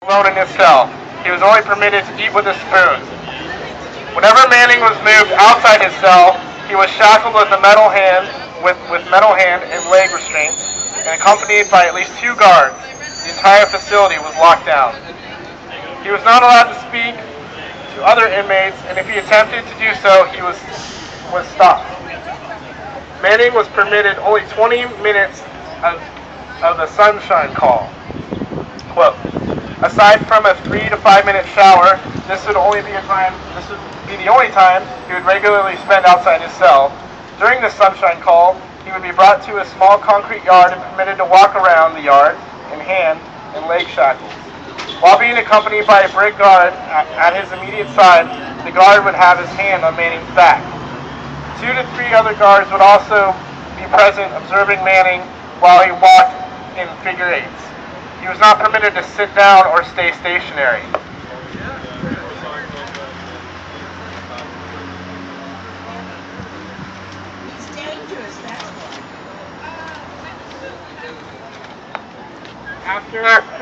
alone in his cell. He was only permitted to eat with a spoon. Whenever Manning was moved outside his cell, he was shackled with metal hand and leg restraints, and accompanied by at least two guards. The entire facility was locked down. He was not allowed to speak to other inmates, and if he attempted to do so, he was stopped. Manning was permitted only 20 minutes of the sunshine call. Quote, aside from a 3 to 5 minute shower, this would be the only time he would regularly spend outside his cell. During the sunshine call, he would be brought to a small concrete yard and permitted to walk around the yard in hand and leg shackles. While being accompanied by a brig guard at his immediate side, the guard would have his hand on Manning's back. 2 to 3 other guards would also be present observing Manning while he walked in figure eights. He was not permitted to sit down or stay stationary. He's dangerous, that's why.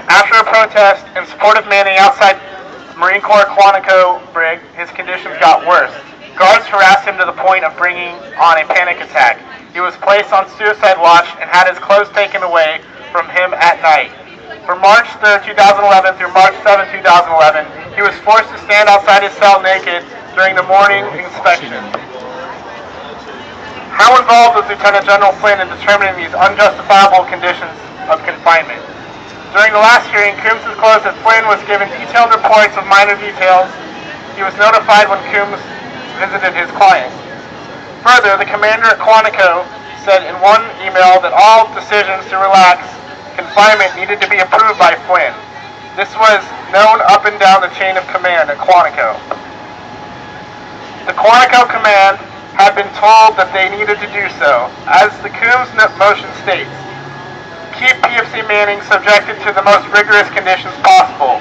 After a protest in support of Manning outside Marine Corps Quantico brig, his conditions got worse. Guards harassed him to the point of bringing on a panic attack. He was placed on suicide watch and had his clothes taken away from him at night. From March 3, 2011 through March 7, 2011, he was forced to stand outside his cell naked during the morning inspection. How involved was Lieutenant General Flynn in determining these unjustifiable conditions of confinement? During the last hearing, Coombs disclosed that Flynn was given detailed reports of minor details. He was notified when Coombs visited his client. Further, the commander at Quantico said in one email that all decisions to relax confinement needed to be approved by Flynn. This was known up and down the chain of command at Quantico. The Quantico command had been told that they needed to do so. As the Coombs motion states, keep PFC Manning subjected to the most rigorous conditions possible.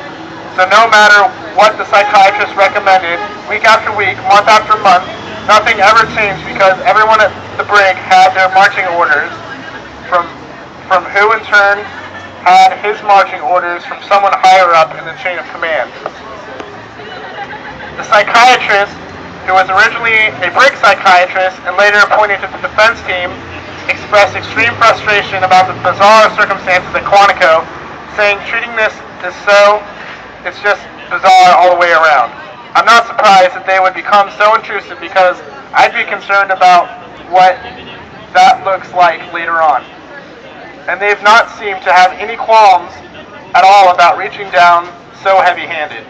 So no matter what the psychiatrist recommended, week after week, month after month, nothing ever changed because everyone at the brig had their marching orders from who in turn had his marching orders from someone higher up in the chain of command. The psychiatrist, who was originally a brig psychiatrist and later appointed to the defense team, expressed extreme frustration about the bizarre circumstances at Quantico, saying treating this is it's just bizarre all the way around. I'm not surprised that they would become so intrusive because I'd be concerned about what that looks like later on. And they've not seemed to have any qualms at all about reaching down so heavy-handed.